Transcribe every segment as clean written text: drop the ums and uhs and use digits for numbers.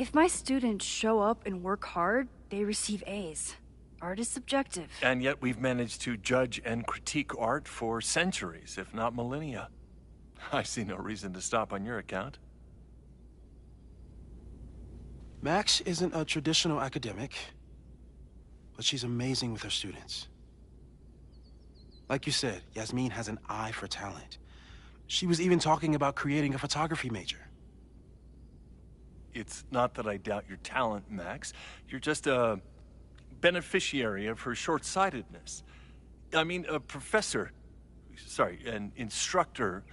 If my students show up and work hard, they receive A's. Art is subjective. And yet we've managed to judge and critique art for centuries, if not millennia. I see no reason to stop on your account. Max isn't a traditional academic, but she's amazing with her students. Like you said, Yasmin has an eye for talent. She was even talking about creating a photography major. It's not that I doubt your talent, Max. You're just a beneficiary of her short-sightedness. I mean, an instructor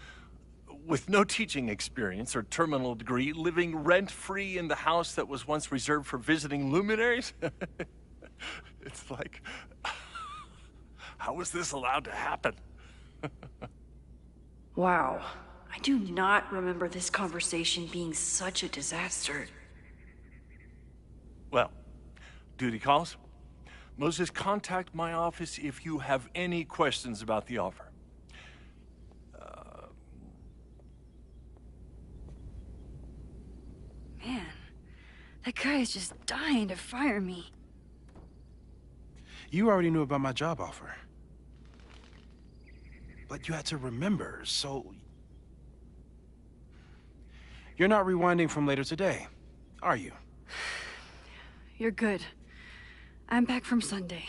with no teaching experience or terminal degree, living rent-free in the house that was once reserved for visiting luminaries? It's like, how was this allowed to happen? Wow. I do not remember this conversation being such a disaster. Well, duty calls. Moses, contact my office if you have any questions about the offer. Man, that guy is just dying to fire me. You already knew about my job offer. But you had to remember, so... You're not rewinding from later today, are you? You're good. I'm back from Sunday.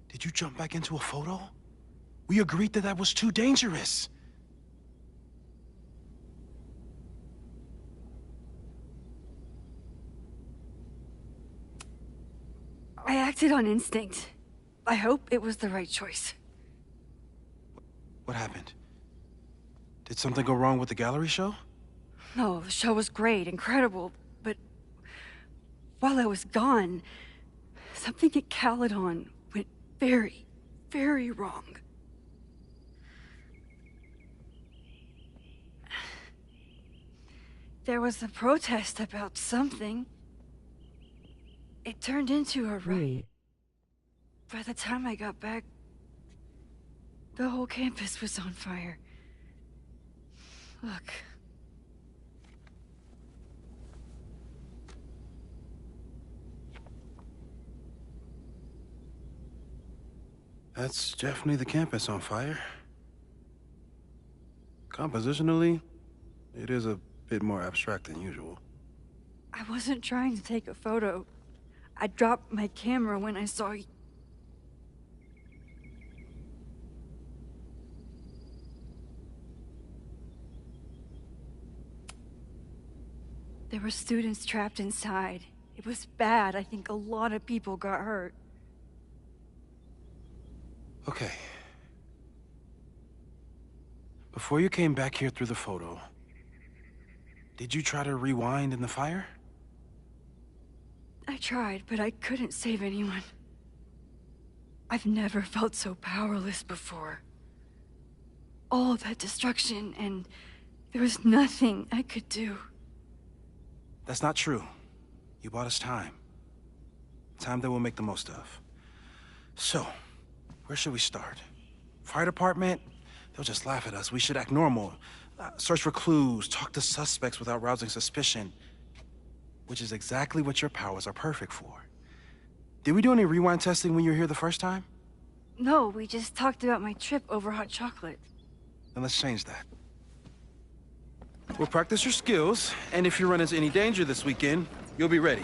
Did you jump back into a photo? We agreed that that was too dangerous. I acted on instinct. I hope it was the right choice. What happened? Did something go wrong with the gallery show? No, the show was great, incredible, but while I was gone, something at Caledon went very, very wrong. There was a protest about something. It turned into a riot. By the time I got back, the whole campus was on fire. Look. That's definitely the campus on fire. Compositionally, it is a bit more abstract than usual. I wasn't trying to take a photo. I dropped my camera when I saw you. There were students trapped inside. It was bad. I think a lot of people got hurt. Okay. Before you came back here through the photo, did you try to rewind in the fire? I tried, but I couldn't save anyone. I've never felt so powerless before. All that destruction, and there was nothing I could do. That's not true. You bought us time. Time that we'll make the most of. So, where should we start? Fire department? They'll just laugh at us. We should act normal. Search for clues, talk to suspects without rousing suspicion. Which is exactly what your powers are perfect for. Did we do any rewind testing when you were here the first time? No, we just talked about my trip over hot chocolate. Then let's change that. We'll practice your skills, and if you run into any danger this weekend, you'll be ready.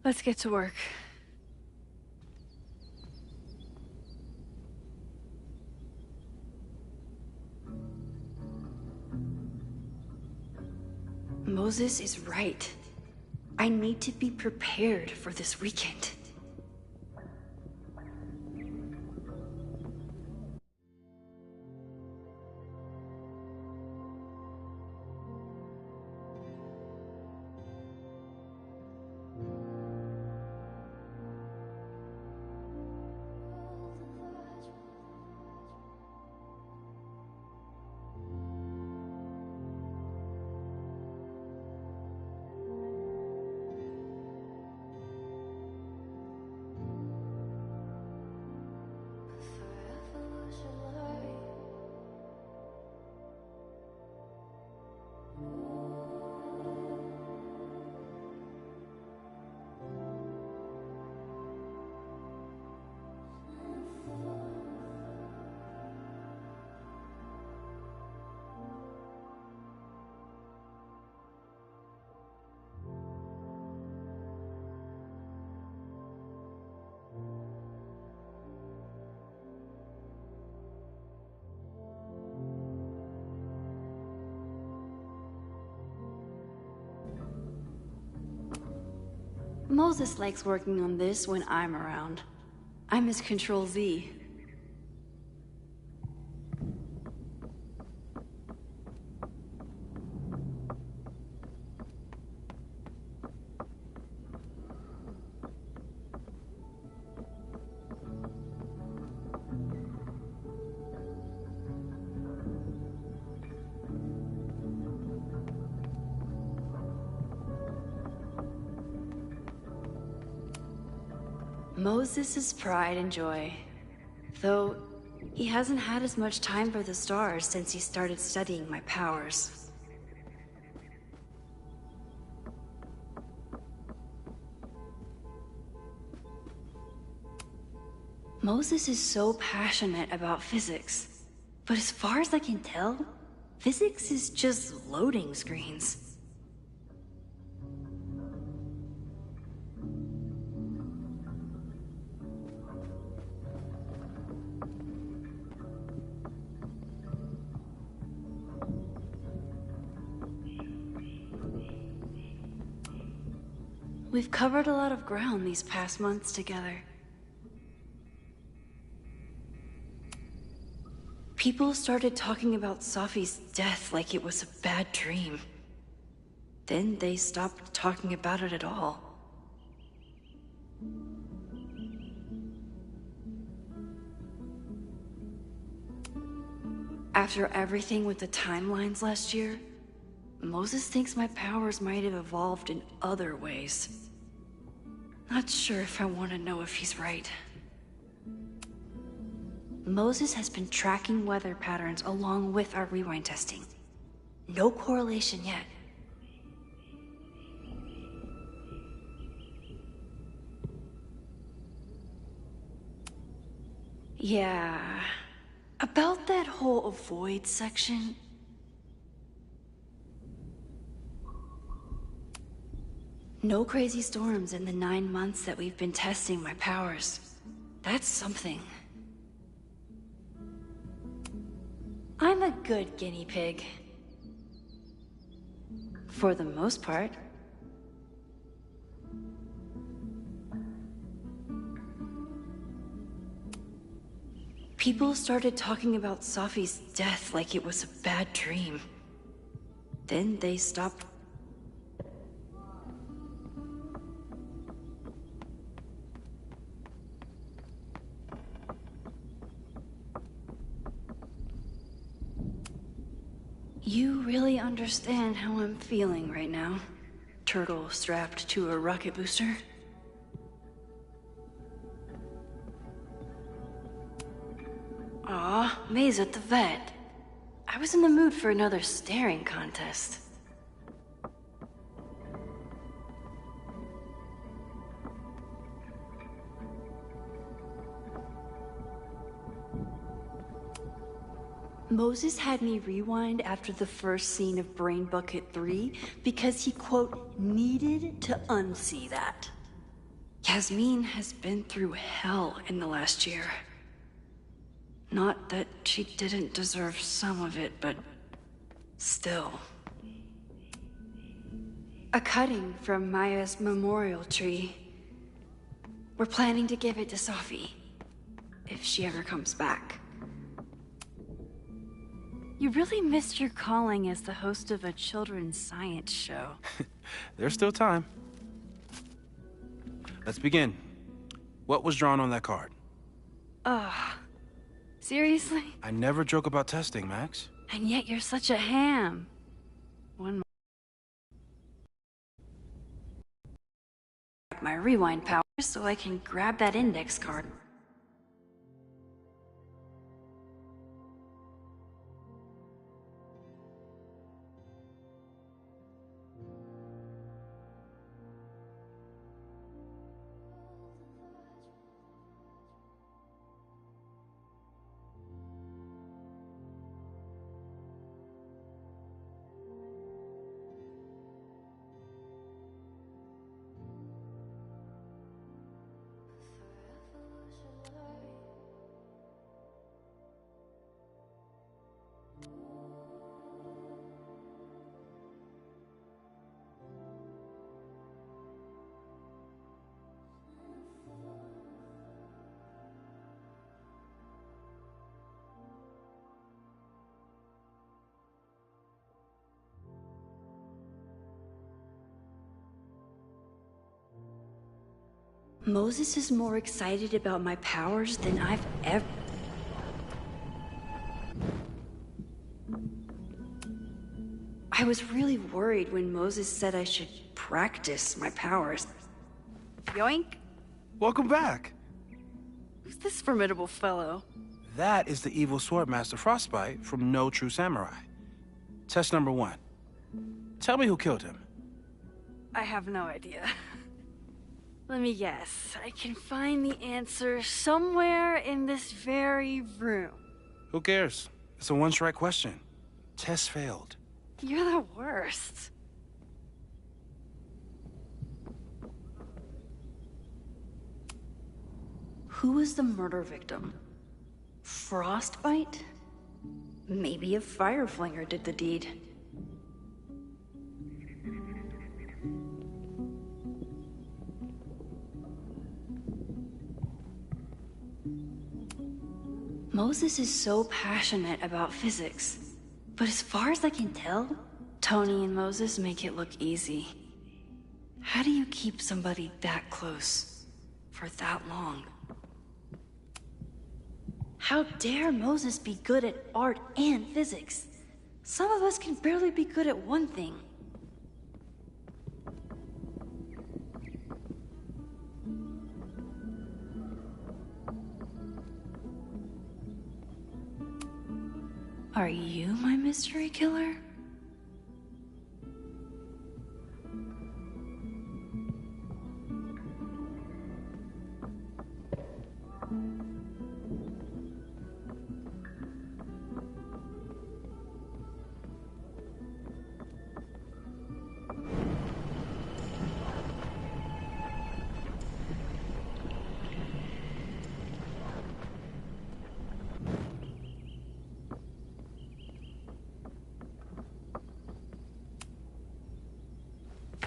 Let's get to work. Moses is right. I need to be prepared for this weekend. Moses likes working on this when I'm around. I'm his Control Z. Moses' pride and joy. Though, he hasn't had as much time for the stars since he started studying my powers. Moses is so passionate about physics, but as far as I can tell, physics is just loading screens. We've covered a lot of ground these past months together. People started talking about Safi's death like it was a bad dream. Then they stopped talking about it at all. After everything with the timelines last year, Moses thinks my powers might have evolved in other ways. Not sure if I want to know if he's right. Moses has been tracking weather patterns along with our rewind testing. No correlation yet. Yeah, about that whole avoid section. No crazy storms in the 9 months that we've been testing my powers. That's something. I'm a good guinea pig. For the most part. People started talking about Safi's death like it was a bad dream. Then they stopped. You really understand how I'm feeling right now, turtle strapped to a rocket booster? Aw, May's at the vet. I was in the mood for another staring contest. Moses had me rewind after the first scene of Brain Bucket 3 because he, quote, needed to unsee that. Yasmin has been through hell in the last year. Not that she didn't deserve some of it, but still. A cutting from Maya's memorial tree. We're planning to give it to Safi, if she ever comes back. You really missed your calling as the host of a children's science show. There's still time. Let's begin. What was drawn on that card? Ugh. Seriously? I never joke about testing, Max. And yet you're such a ham. My rewind powers so I can grab that index card. Moses is more excited about my powers than I've ever... I was really worried when Moses said I should practice my powers. Yoink! Welcome back. Who's this formidable fellow? That is the evil Swordmaster Frostbite from No True Samurai. Test number 1. Tell me who killed him. I have no idea. Let me guess. I can find the answer somewhere in this very room. Who cares? It's a one-strike question. Test failed. You're the worst. Who was the murder victim? Frostbite? Maybe a fireflinger did the deed. Moses is so passionate about physics, but as far as I can tell, Tony and Moses make it look easy. How do you keep somebody that close for that long? How dare Moses be good at art and physics? Some of us can barely be good at one thing. Are you my mystery killer?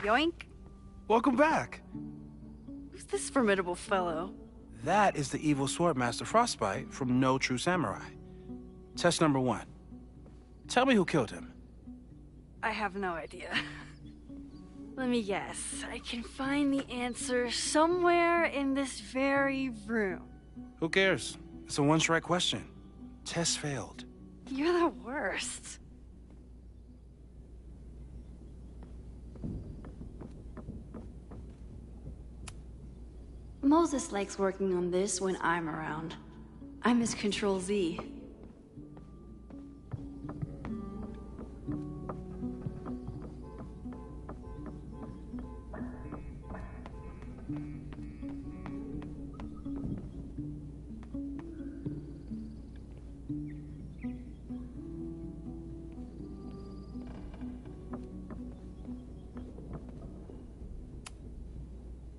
Yoink! Welcome back. Who's this formidable fellow? That is the evil Swordmaster Frostbite from No True Samurai. Test number 1. Tell me who killed him. I have no idea. Let me guess. I can find the answer somewhere in this very room. Who cares? It's a one-strike question. Test failed. You're the worst. Moses likes working on this when I'm around. I'm his Control Z.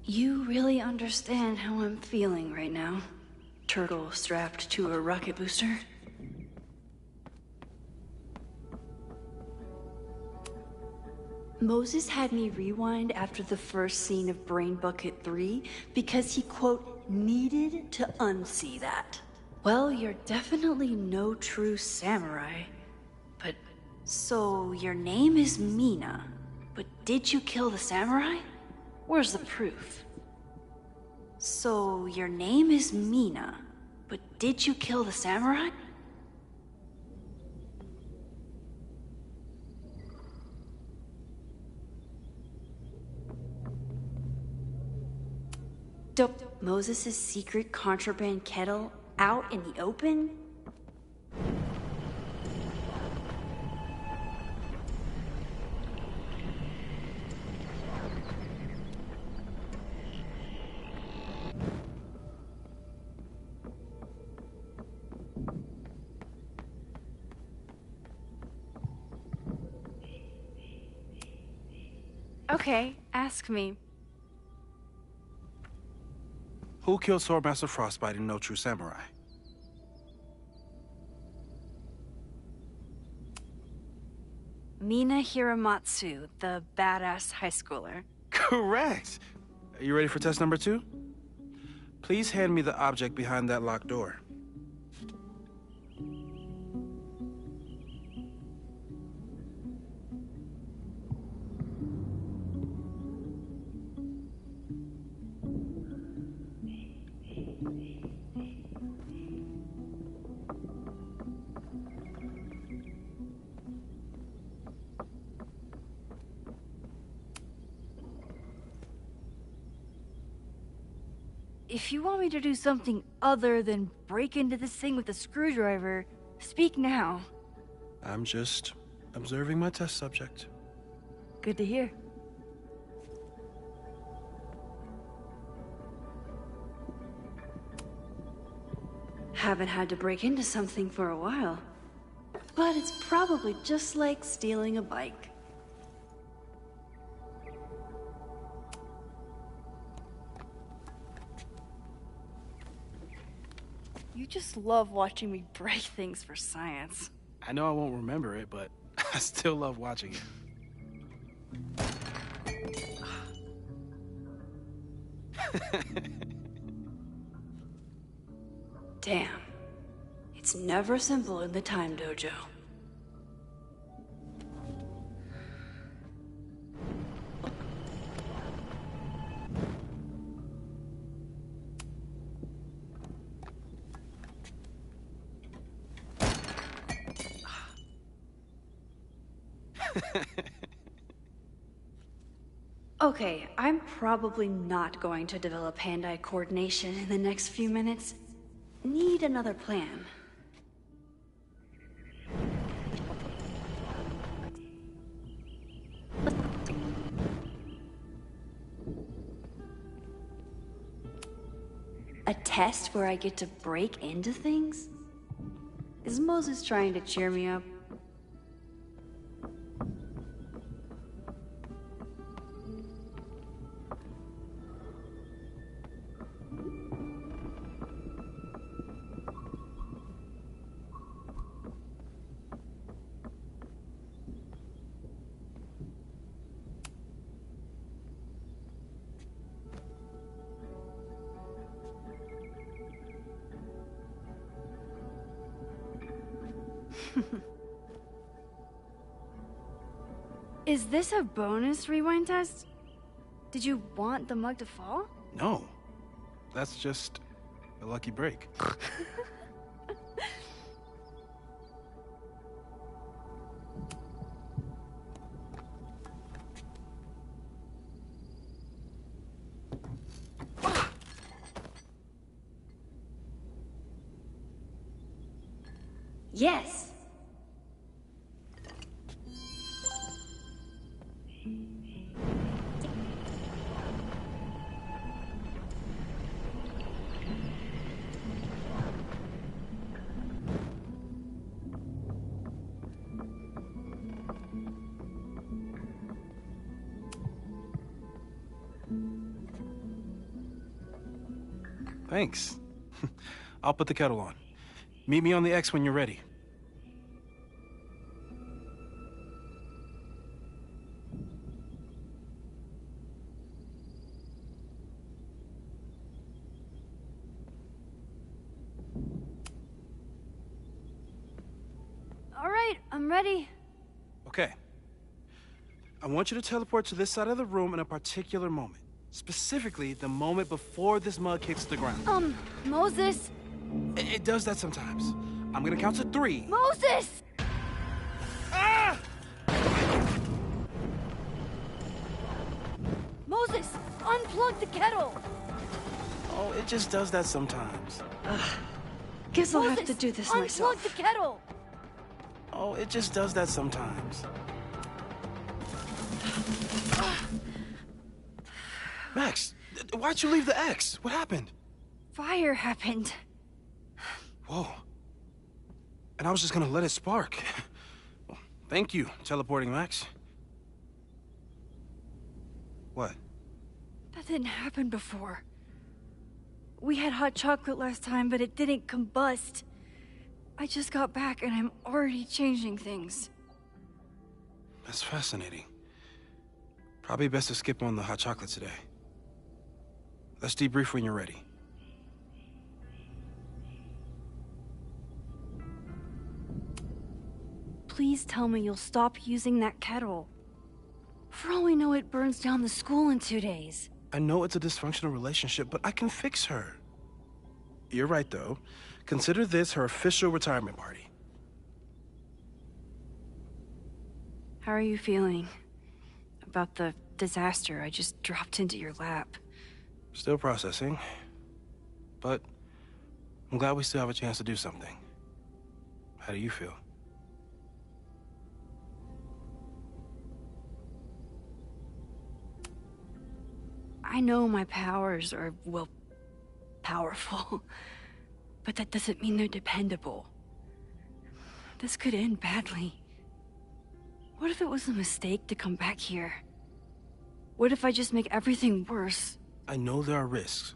You really understand how I'm feeling right now? Turtle strapped to a rocket booster? Moses had me rewind after the first scene of Brain Bucket 3 because he, quote, needed to unsee that. Well, you're definitely no true samurai. But, so your name is Mina, but did you kill the samurai? Where's the proof? So, your name is Mina, but did you kill the samurai? Dope Moses' secret contraband kettle out in the open? Okay, ask me. Who killed Swordmaster Frostbite in No True Samurai? Mina Hiramatsu, the badass high schooler. Correct! Are you ready for test number 2? Please hand me the object behind that locked door. if you want me to do something other than break into this thing with a screwdriver, speak now. I'm just observing my test subject. Good to hear. Haven't had to break into something for a while. But it's probably just like stealing a bike. You just love watching me break things for science. I know I won't remember it, but I still love watching it. Damn. It's never simple in the time dojo. Okay, I'm probably not going to develop hand-eye coordination in the next few minutes. Need another plan. A test where I get to break into things? Is Moses trying to cheer me up? Is this a bonus rewind test? Did you want the mug to fall? No. That's just a lucky break. Yes. Thanks. I'll put the kettle on. Meet me on the X when you're ready. All right, I'm ready. Okay. I want you to teleport to this side of the room in a particular moment. Specifically, the moment before this mug hits the ground. Moses! It does that sometimes. I'm gonna count to 3. Moses! Ah! Moses, unplug the kettle! Oh, it just does that sometimes. Guess I'll have Moses, to do this unplug myself. Unplug the kettle! Oh, it just does that sometimes. Max, why'd you leave the X? What happened? Fire happened. Whoa. And I was just gonna let it spark. Well, thank you, teleporting Max. What? That didn't happen before. We had hot chocolate last time, but it didn't combust. I just got back and I'm already changing things. That's fascinating. Probably best to skip on the hot chocolate today. Let's debrief when you're ready. Please tell me you'll stop using that kettle. For all we know, it burns down the school in 2 days. I know it's a dysfunctional relationship, but I can fix her. You're right, though. Consider this her official retirement party. How are you feeling about the disaster I just dropped into your lap? Still processing. but I'm glad we still have a chance to do something. How do you feel? I know my powers are, well, powerful, but that doesn't mean they're dependable. This could end badly. What if it was a mistake to come back here? What if I just make everything worse? I know there are risks.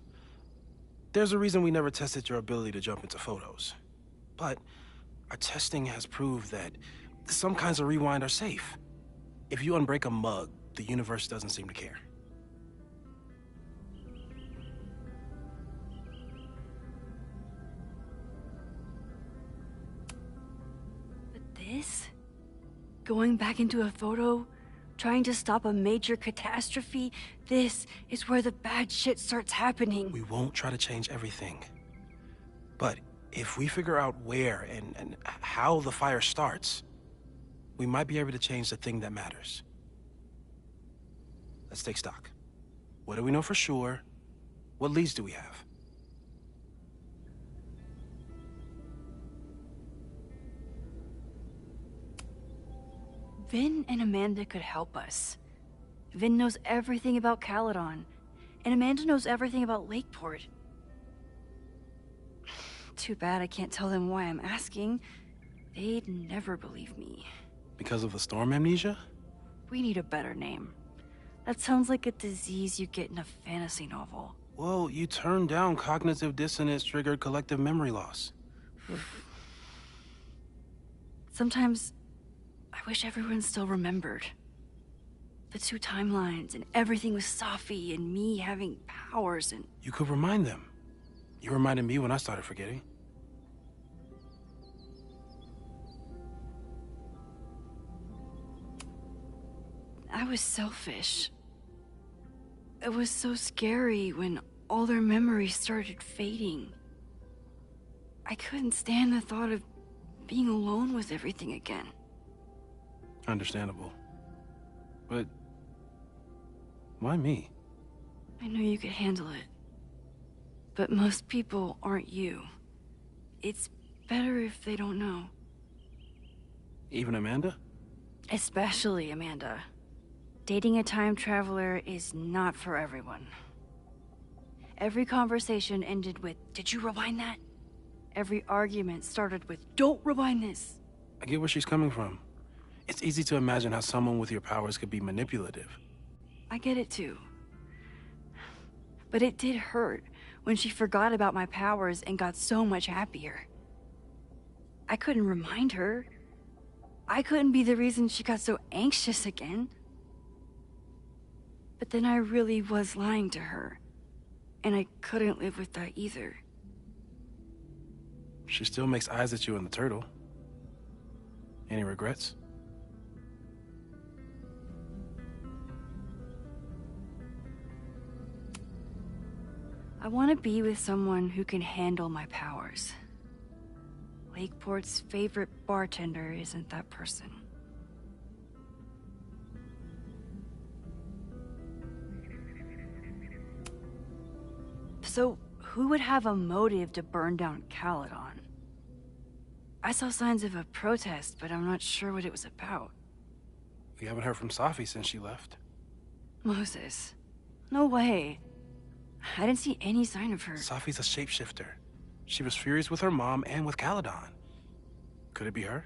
There's a reason we never tested your ability to jump into photos. But our testing has proved that some kinds of rewind are safe. If you unbreak a mug, the universe doesn't seem to care. But this? Going back into a photo? Trying to stop a major catastrophe? This is where the bad shit starts happening. We won't try to change everything. But if we figure out where and how the fire starts, we might be able to change the thing that matters. Let's take stock. What do we know for sure? What leads do we have? Vin and Amanda could help us. Vin knows everything about Caledon, and Amanda knows everything about Lakeport. Too bad I can't tell them why I'm asking. They'd never believe me. Because of the storm amnesia? We need a better name. That sounds like a disease you get in a fantasy novel. Well, you turned down cognitive dissonance triggered collective memory loss. Sometimes I wish everyone still remembered. The two timelines and everything with Safi and me having powers and... You could remind them. You reminded me when I started forgetting. I was selfish. It was so scary when all their memories started fading. I couldn't stand the thought of being alone with everything again. Understandable. But why me? I know you could handle it. But most people aren't you. It's better if they don't know. Even Amanda? Especially Amanda. Dating a time traveler is not for everyone. Every conversation ended with, "Did you rewind that?" Every argument started with, "Don't rewind this." I get where she's coming from. It's easy to imagine how someone with your powers could be manipulative. I get it too. But it did hurt when she forgot about my powers and got so much happier. I couldn't remind her. I couldn't be the reason she got so anxious again. But then I really was lying to her, and I couldn't live with that either. She still makes eyes at you in the turtle. Any regrets? I want to be with someone who can handle my powers. Lakeport's favorite bartender isn't that person. So, who would have a motive to burn down Caledon? I saw signs of a protest, but I'm not sure what it was about. We haven't heard from Safi since she left. Moses. No way. I didn't see any sign of her. Safi's a shapeshifter. She was furious with her mom and with Caledon. Could it be her?